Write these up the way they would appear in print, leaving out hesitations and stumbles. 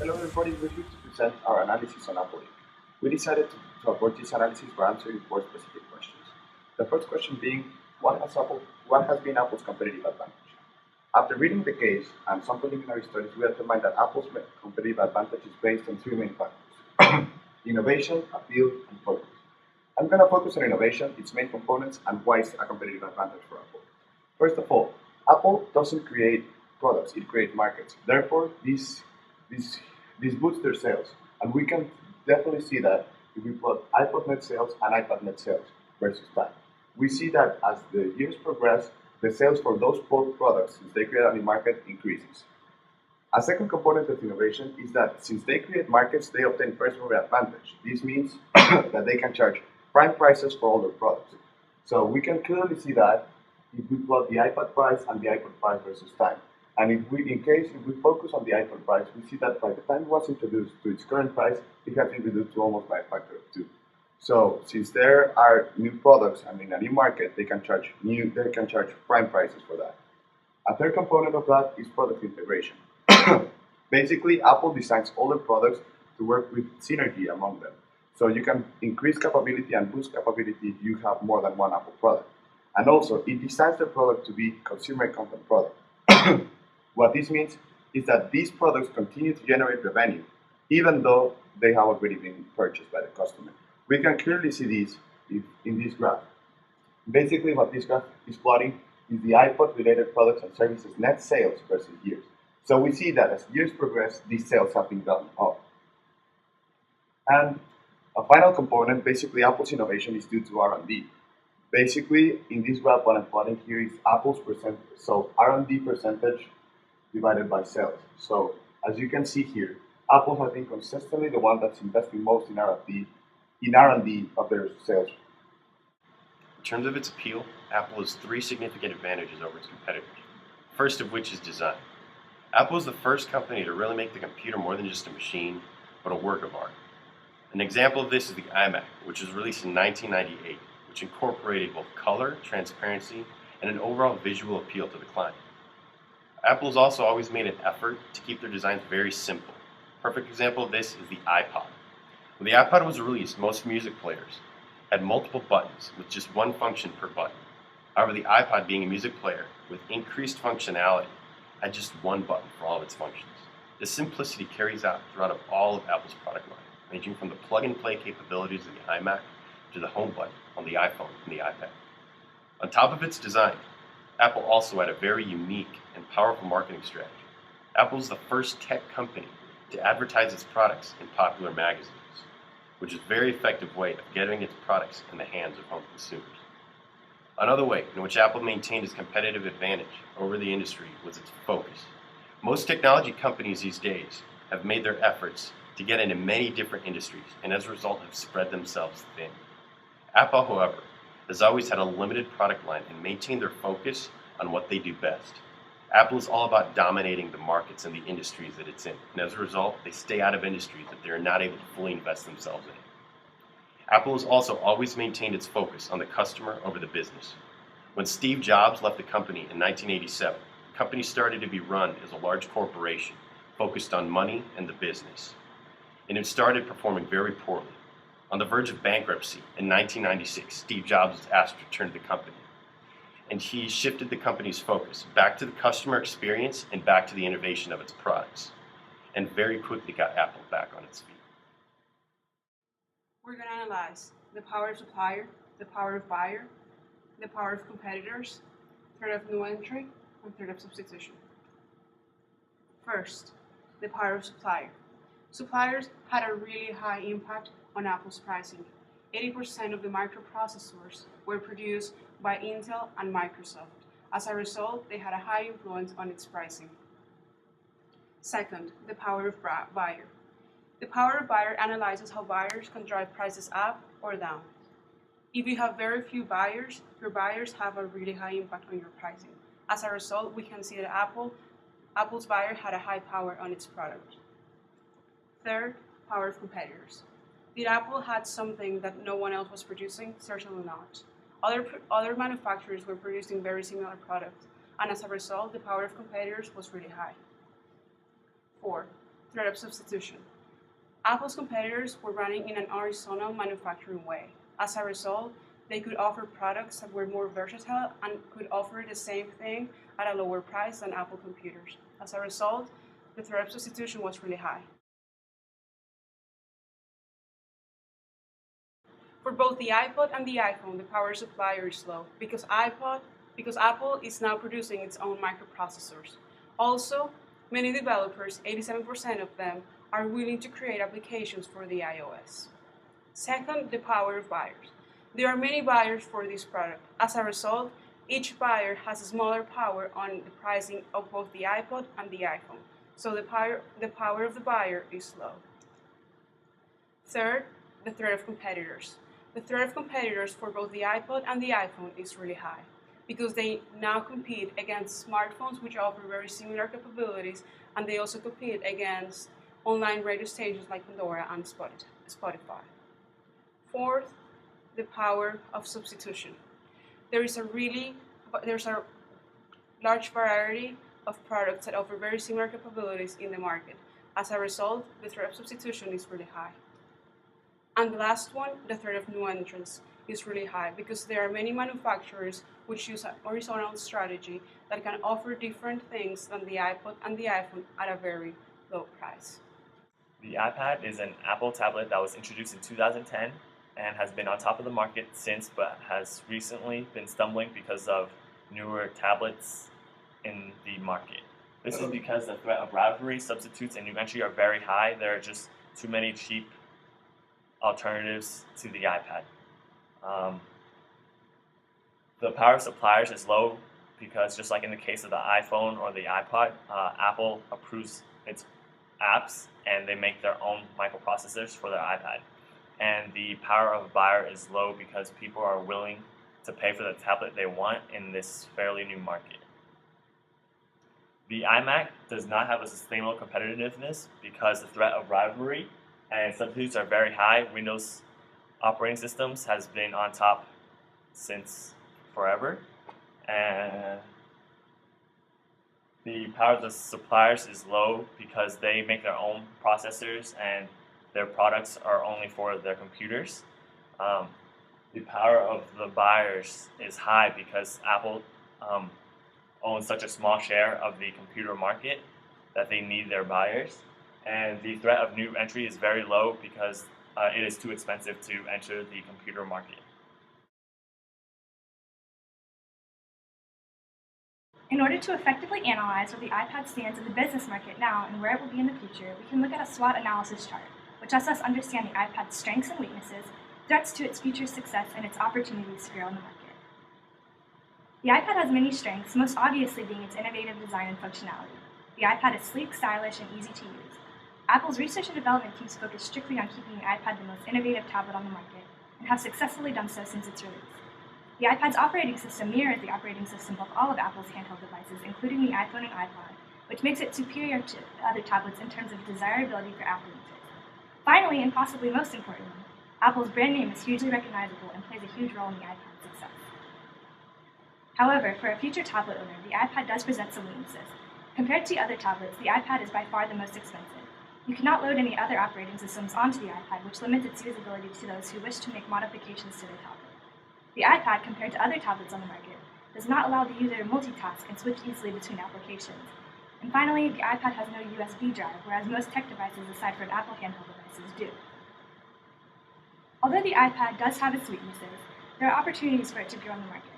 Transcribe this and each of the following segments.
Hello everybody, we're here to present our analysis on Apple Inc. We decided to avoid this analysis by answering four specific questions. The first question being, what has been Apple's competitive advantage? After reading the case and some preliminary studies, we determined that Apple's competitive advantage is based on three main factors: innovation, appeal, and focus. I'm going to focus on innovation, its main components, and why it's a competitive advantage for Apple. First of all, Apple doesn't create products, it creates markets. Therefore, this boosts their sales. And we can definitely see that if we plot iPod net sales and iPad net sales versus time. We see that as the years progress, the sales for those both products, since they create a new market, increases. A second component of innovation is that since they create markets, they obtain first mover advantage. This means that they can charge prime prices for all their products. So we can clearly see that if we plot the iPad price and the iPod price versus time. And if we focus on the iPod price, we see that by the time it was introduced to its current price, it has been reduced to almost by a factor of 2. So since there are new products and in a new market, they can charge prime prices for that. A third component of that is product integration. Basically, Apple designs all their products to work with synergy among them. So you can increase capability and boost capability if you have more than one Apple product. And also, it designs the product to be consumer content product. What this means is that these products continue to generate revenue, even though they have already been purchased by the customer. We can clearly see this in this graph. Basically, what this graph is plotting is the iPod-related products and services net sales versus years. So we see that as years progress, these sales have been gone up. And a final component, basically Apple's innovation is due to R&D. Basically, in this graph, what I'm plotting here is Apple's percentage, so R&D percentage divided by sales. So as you can see here, Apple has been consistently the one that's investing most in R&D of their sales. In terms of its appeal, Apple has three significant advantages over its competitors. First of which is design. Apple is the first company to really make the computer more than just a machine, but a work of art. An example of this is the iMac, which was released in 1998, which incorporated both color, transparency, and an overall visual appeal to the client. Apple has also always made an effort to keep their designs very simple. A perfect example of this is the iPod. When the iPod was released, most music players had multiple buttons with just one function per button. However, the iPod, being a music player with increased functionality, had just one button for all of its functions. This simplicity carries out throughout all of Apple's product line, ranging from the plug-and-play capabilities of the iMac to the home button on the iPhone and the iPad. On top of its design, Apple also had a very unique and powerful marketing strategy. Apple is the first tech company to advertise its products in popular magazines, which is a very effective way of getting its products in the hands of home consumers. Another way in which Apple maintained its competitive advantage over the industry was its focus. Most technology companies these days have made their efforts to get into many different industries and as a result have spread themselves thin. Apple, however, has always had a limited product line and maintained their focus on what they do best. Apple is all about dominating the markets and the industries that it's in, and as a result, they stay out of industries that they are not able to fully invest themselves in. Apple has also always maintained its focus on the customer over the business. When Steve Jobs left the company in 1987, the company started to be run as a large corporation focused on money and the business, and it started performing very poorly. On the verge of bankruptcy in 1996, Steve Jobs was asked to return to the company, and he shifted the company's focus back to the customer experience and back to the innovation of its products, and very quickly got Apple back on its feet. We're going to analyze the power of supplier, the power of buyer, the power of competitors, threat of new entry, and threat of substitution. First, the power of supplier. Suppliers had a really high impact on Apple's pricing. 80% of the microprocessors were produced by Intel and Microsoft. As a result, they had a high influence on its pricing. Second, the power of buyer. The power of buyer analyzes how buyers can drive prices up or down. If you have very few buyers, your buyers have a really high impact on your pricing. As a result, we can see that Apple's buyer had a high power on its product. Third, power of competitors. Did Apple had something that no one else was producing? Certainly not. Other manufacturers were producing very similar products, and as a result, the power of competitors was really high. 4. threat of substitution. Apple's competitors were running in an horizontal manufacturing way. As a result, they could offer products that were more versatile and could offer the same thing at a lower price than Apple computers. As a result, the threat of substitution was really high. For both the iPod and the iPhone, the power supply is low because Apple is now producing its own microprocessors. Also, many developers, 87% of them, are willing to create applications for the iOS. Second, the power of buyers. There are many buyers for this product. As a result, each buyer has a smaller power on the pricing of both the iPod and the iPhone, so the power of the buyer is low. Third, the threat of competitors. The threat of competitors for both the iPod and the iPhone is really high because they now compete against smartphones which offer very similar capabilities, and they also compete against online radio stations like Pandora and Spotify. Fourth, the power of substitution. There's a large variety of products that offer very similar capabilities in the market. As a result, the threat of substitution is really high. And the last one, the threat of new entrants, is really high because there are many manufacturers which use a horizontal strategy that can offer different things than the iPod and the iPhone at a very low price. The iPad is an Apple tablet that was introduced in 2010 and has been on top of the market since, but has recently been stumbling because of newer tablets in the market. This is because the threat of rivalry, substitutes, and new entry are very high. There are just too many cheap alternatives to the iPad. The power of suppliers is low because, just like in the case of the iPhone or the iPod, Apple approves its apps and they make their own microprocessors for their iPad. And the power of a buyer is low because people are willing to pay for the tablet they want in this fairly new market. The iMac does not have a sustainable competitiveness because the threat of rivalry and substitutes are very high. Windows operating systems has been on top since forever. And the power of the suppliers is low because they make their own processors and their products are only for their computers. The power of the buyers is high because Apple owns such a small share of the computer market that they need their buyers. And the threat of new entry is very low because it is too expensive to enter the computer market. In order to effectively analyze where the iPad stands in the business market now and where it will be in the future, we can look at a SWOT analysis chart, which lets us understand the iPad's strengths and weaknesses, threats to its future success, and its opportunities to grow in the market. The iPad has many strengths, most obviously being its innovative design and functionality. The iPad is sleek, stylish, and easy to use. Apple's research and development teams focus strictly on keeping the iPad the most innovative tablet on the market, and have successfully done so since its release. The iPad's operating system mirrors the operating system of all of Apple's handheld devices, including the iPhone and iPod, which makes it superior to other tablets in terms of desirability for Apple users. Finally, and possibly most importantly, Apple's brand name is hugely recognizable and plays a huge role in the iPad's success. However, for a future tablet owner, the iPad does present some weaknesses. Compared to other tablets, the iPad is by far the most expensive. You cannot load any other operating systems onto the iPad, which limits its usability to those who wish to make modifications to their tablet. The iPad, compared to other tablets on the market, does not allow the user to multitask and switch easily between applications. And finally, the iPad has no USB drive, whereas most tech devices, aside from Apple handheld devices, do. Although the iPad does have its weaknesses, there are opportunities for it to grow in the market.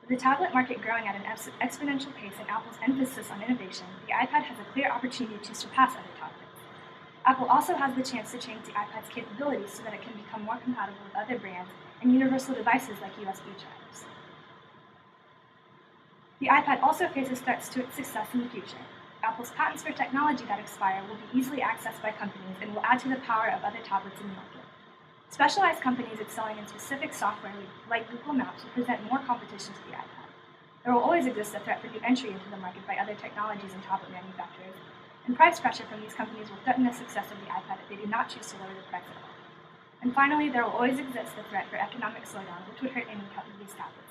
With the tablet market growing at an exponential pace and Apple's emphasis on innovation, the iPad has a clear opportunity to surpass other tablets. Apple also has the chance to change the iPad's capabilities so that it can become more compatible with other brands and universal devices like USB drives. The iPad also faces threats to its success in the future. Apple's patents for technology that expire will be easily accessed by companies and will add to the power of other tablets in the market. Specialized companies excelling in specific software like Google Maps will present more competition to the iPad. There will always exist a threat for new entry into the market by other technologies and tablet manufacturers, and price pressure from these companies will threaten the success of the iPad if they do not choose to lower the price at all. And finally, there will always exist the threat for economic slowdown, which would hurt any of these tablets.